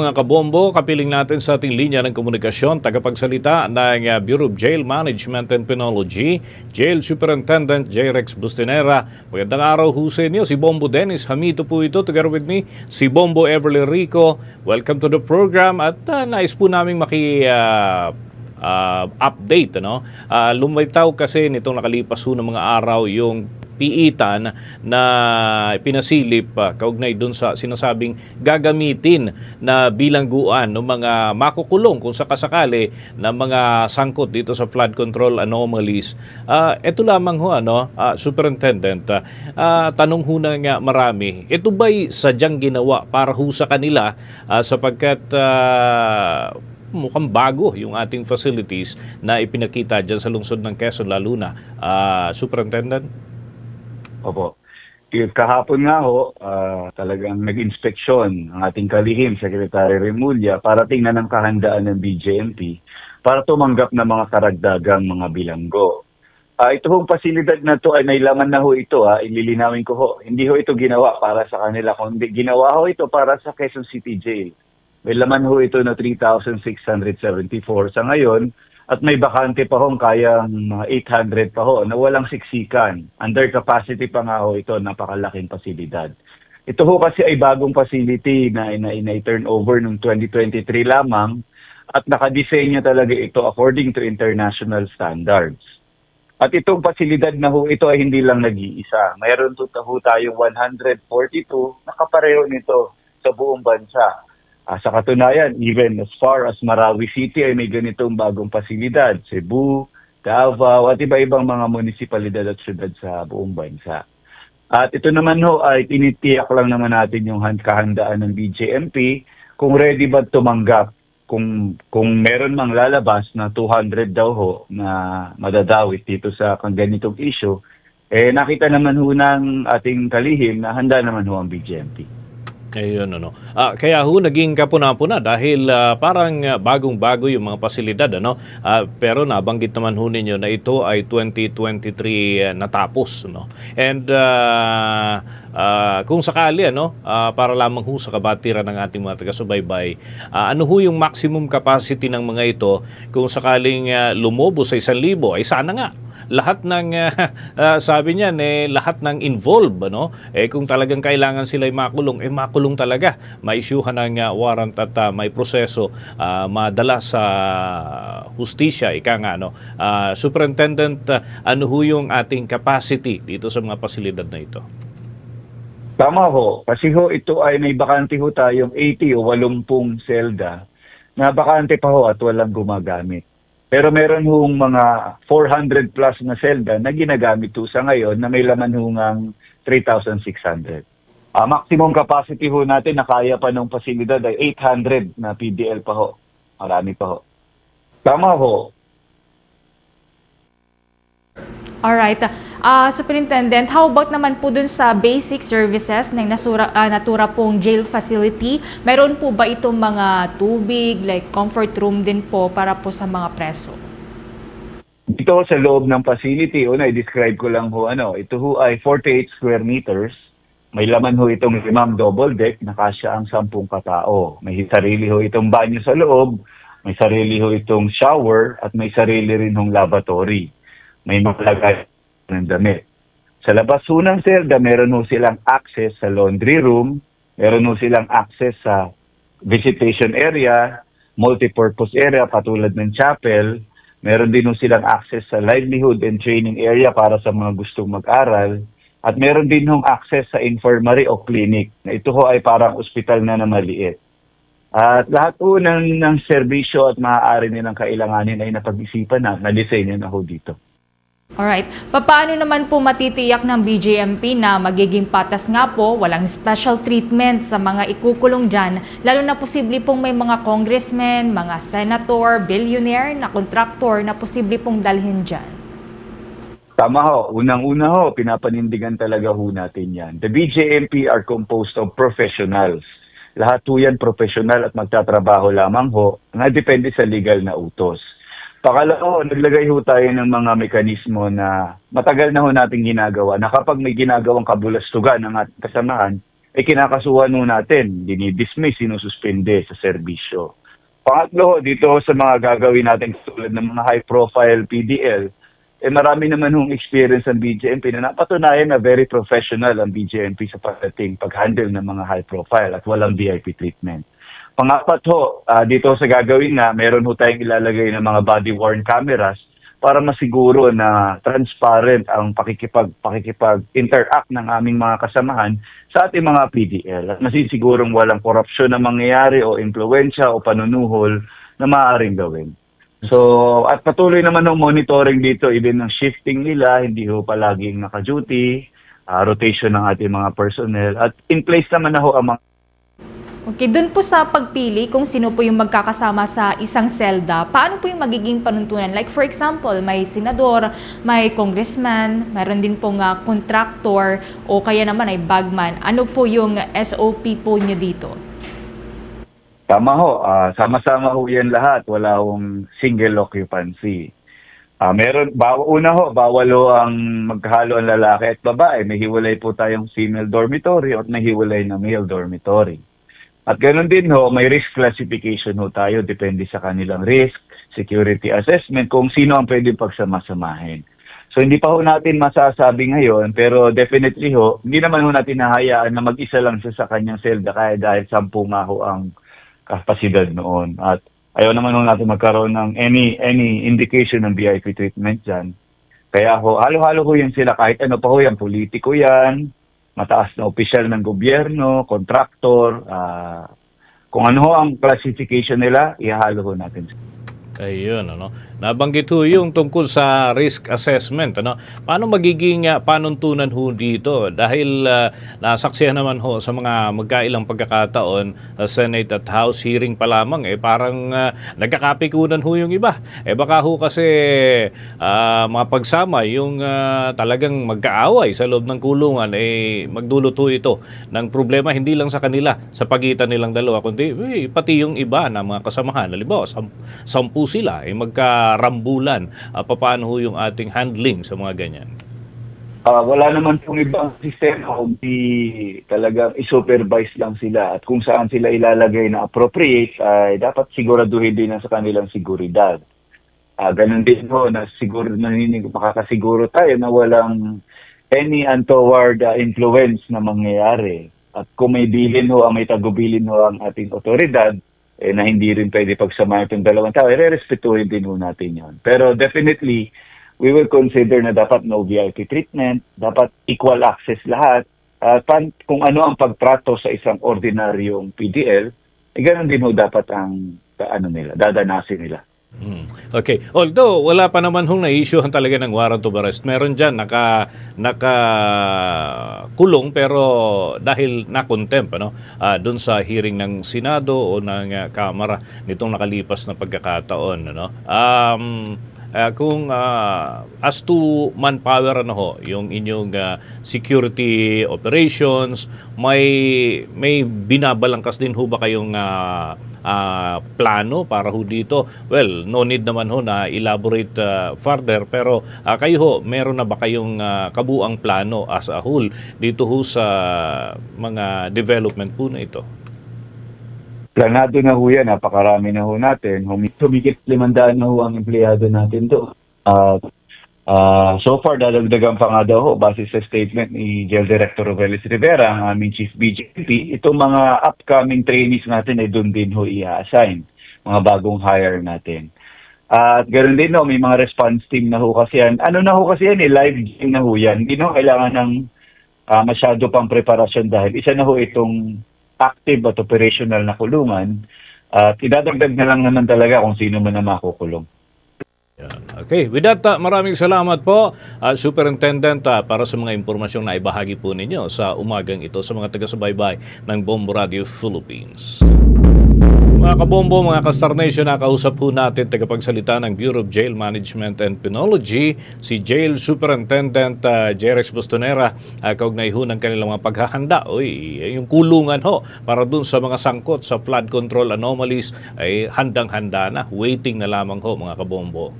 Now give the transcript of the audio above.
Mga kabombo, kapiling natin sa ating linya ng komunikasyon, tagapagsalita ng Bureau of Jail Management and Penology, Jail Superintendent J. Rex Bustinera. Magandang araw ho sa inyo, si Bombo Dennis Hamito po ito, together with me, si Bombo Everly Rico. Welcome to the program at nais po namin update. Lumitaw kasi nitong nakalipas ho ng mga araw yung piitan na pinasilip kaugnay doon sa sinasabing gagamitin na bilangguan ng mga makukulong kung sakasakali na mga sangkot dito sa flood control anomalies. Ito lamang ho, Superintendent, tanong ho na nga marami, ito ba'y sadyang ginawa para ho sa kanila sapagkat mukhang bago yung ating facilities na ipinakita dyan sa lungsod ng Quezon lalo na, Superintendent? Opo. Kahapon nga ho, talagang nag-inspeksyon ang ating kalihim, Secretary Remulla, para tingnan ang kahandaan ng BJMP para tumanggap ng mga karagdagang mga bilanggo. Ito hong pasilidad na to ay nailaman na ho ito, ililinawin ko ho. Hindi ho ito ginawa para sa kanila, kundi ginawa ho ito para sa Quezon City Jail. May laman ho ito na 3,674 sa ngayon. At may bakante pa hong kayang 800 pa ho na walang siksikan. Under capacity pa nga ho ito, napakalaking pasilidad. Ito ho kasi ay bagong facility na turn over noong 2023 lamang at nakadesign talaga ito according to international standards. At itong pasilidad na ho ito ay hindi lang nag-iisa. Mayroon ho tayong 142 na kapareho nito sa buong bansa. Sa katunayan, even as far as Marawi City ay may ganitong bagong pasilidad. Cebu, Davao, at iba-ibang mga munisipalidad at syudad sa buong bansa. At ito naman ho ay tinitiyak lang naman natin yung kahandaan ng BJMP kung ready ba tumanggap. Kung meron mang lalabas na 200 daw ho na madadawit dito sa ganitong issue, nakita naman ho ng ating kalihim na handa naman ho ang BJMP. Ayun, kaya ho naging kapuna-puna dahil parang bagong-bago yung mga pasilidad, pero nabanggit naman ho ninyo na ito ay 2023 natapos, And kung sakali, para lamang ho sa kabatiran ng ating mga taga-subaybay, ano ho yung maximum capacity ng mga ito kung sakaling lumobo sa 1,000, ay sana nga lahat ng sabi niyan lahat ng involved, kung talagang kailangan sila ay makulong, makulong talaga, ma-issuehan ng warrant at may proseso, madala sa hustisya, ika nga, Superintendent, ano ho yung ating capacity dito sa mga pasilidad na ito? Tama ho, kasi ho ito ay may bakante ho tayong 80 o 80 selda na bakante pa ho at walang gumagamit. Pero meron hong mga 400 plus na selda na ginagamit ho sa ngayon na may laman hong 3,600. Maximum capacity ho natin na kaya pa ng pasilidad ay 800 na PDL pa ho. Marami pa ho. Tama ho. Alright. Superintendent, how about naman po dun sa basic services ng natura pong jail facility? Meron po ba itong mga tubig, like comfort room din po para po sa mga preso? Ito sa loob ng facility, i-describe ko lang ho, ito ho ay 48 square meters. May laman ho itong 5 double deck na kasya ang 10 katao. May sarili ho itong banyo sa loob, may sarili ho itong shower, at may sarili rin hong lavatory. May makalagay ng damit. Sa labas ho ng selda, meron ho silang access sa laundry room, meron ho silang access sa visitation area, multipurpose area katulad ng chapel, meron din ho silang access sa livelihood and training area para sa mga gustong mag-aral, at meron din hong access sa infirmary o clinic. Ito ho ay parang ospital na maliit. At lahat po ng serbisyo at maaari nilang kailanganin ay napag-isipan na design na ho dito. Alright. Paano naman po matitiyak ng BJMP na magiging patas nga po, walang special treatment sa mga ikukulong dyan, lalo na posible pong may mga congressmen, mga senator, billionaire na kontraktor na posible pong dalhin dyan? Tama ho. Unang-una ho, pinapanindigan talaga ho natin yan. The BJMP are composed of professionals. Lahat ho yan professional at magtatrabaho lamang ho, nga depende sa legal na utos. Pakalawa, naglagay ho tayo ng mga mekanismo na matagal na ho nating ginagawa na kapag may ginagawang kabulastugan ng ating kasamahan, kinakasuhan ho natin, dinidismiss, sinususpende sa serbisyo. Pangatlo, dito sa mga gagawin natin tulad ng mga high-profile PDL, marami naman hong experience ang BJMP na napatunayan na very professional ang BJMP sa pagdating pag-handle ng mga high-profile at walang VIP treatment. Pangapat ho, dito sa gagawin nga, meron ho tayong ilalagay ng mga body-worn cameras para masiguro na transparent ang pakikipag-interact ng aming mga kasamahan sa ating mga PDL. At masisigurong walang korupsyon na mangyayari o impluensya o panunuhol na maaaring gawin. So, at patuloy naman ng monitoring dito, even ng shifting nila, hindi ho palaging naka-duty, rotation ng ating mga personnel, at in place naman na ho ang mga. Okay, dun po sa pagpili kung sino po yung magkakasama sa isang selda, paano po yung magiging panuntunan? Like for example, may senador, may congressman, meron din pong contractor, o kaya naman ay bagman. Ano po yung SOP po nyo dito? Tama ho, sama-sama ho yan lahat. Wala hong single occupancy. Una ho, bawal ho ang magkahalo ang lalaki at babae. May hiwalay po tayong female dormitory at may hiwalay na male dormitory. At ganoon din ho, may risk classification ho tayo. Depende sa kanilang risk, security assessment, kung sino ang pwedeng pagsama-samahin. So hindi pa ho natin masasabi ngayon, pero definitely ho, hindi naman ho natin nahayaan na mag-isa lang siya sa kanyang selda kaya dahil 10 nga ho ang kapasidad noon. At ayaw naman ho natin magkaroon ng any indication ng VIP treatment dyan. Kaya ho, halo-halo ho yan sila. Kahit ano pa ho yan, politiko yan, mataas na opisyal ng gobyerno, kontraktor, kung ano ho ang classification nila, ihalo ho natin. Ayun, ano. Nabanggit ho yung tungkol sa risk assessment, ano. Paano magiging panuntunan ho dito? Dahil nasaksihan naman ho sa mga magkailang pagkakataon sa Senate at House hearing pa lamang, parang nagkakapikunan ho yung iba. Baka ho kasi mapagsama yung talagang magkaaway sa loob ng kulungan, magdulot ho ito ng problema hindi lang sa kanila, sa pagitan nilang dalawa, kundi pati yung iba na mga kasamahan. Halimbawa, 10 sila magkarambulan. Paano ho yung ating handling sa mga ganyan? Wala naman pong ibang sistema kundi talagang i-supervise lang sila at kung saan sila ilalagay na appropriate ay dapat siguraduhin din na sa kanilang seguridad. Ganun din ho na makakasiguro tayo na walang any untoward influence na mangyayari. At kung may bilin ho, may tagubilin ho ang ating otoridad, na hindi rin pwede pagsamahin itong dalawang tao, re-respetuhin din ho natin yon. Pero definitely, we will consider na dapat no VIP treatment, dapat equal access lahat, at kung ano ang pagtrato sa isang ordinaryong PDL, ganoon din ho dapat ang dadanasin nila. Okay. Although, wala pa naman hong na-issuehan talaga ng warrant of arrest. Meron dyan, nakakulong pero dahil na-contempt, dun sa hearing ng Senado o ng Kamara nitong nakalipas na pagkakataon. Kung as to manpower yung inyong security operations, may binabalangkas din ho ba kayong plano para ho dito? Well, no need naman ho na elaborate further, pero kayo ho, meron na ba kayong kabuang plano as a whole dito ho sa mga development po na ito? Planado na ho yan, napakarami na ho natin. Humigit 500 na ho ang empleyado natin doon. So far, dadagdagan pa nga daw ho, base sa statement ni Jail Director Rovelis Rivera, ang aming Chief BJP, itong mga upcoming trainees natin ay doon din ho i-assign, mga bagong hire natin. At ganoon din ho, may mga response team na ho kasi yan. Ano na ho kasi yan, live game na ho yan. Hindi na ho kailangan ng masyado pang preparasyon dahil isa na ho itong active at operational na kulungan. At idadagdag na lang naman talaga kung sino man na makukulong. Okay, with that, maraming salamat po, Superintendent, para sa mga impormasyong na ibahagi po ninyo sa umagang ito sa mga taga-subaybay ng Bombo Radio Philippines. Mga kabombo, mga ka-Star Nation, nakausap po natin tagapagsalita ng Bureau of Jail Management and Penology, si Jail Superintendent Jerex Bustonera, kaugnay ho ng kanilang mga paghahanda. Yung kulungan ho para dun sa mga sangkot sa flood control anomalies ay handang-handa na, waiting na lamang ho mga kabombo.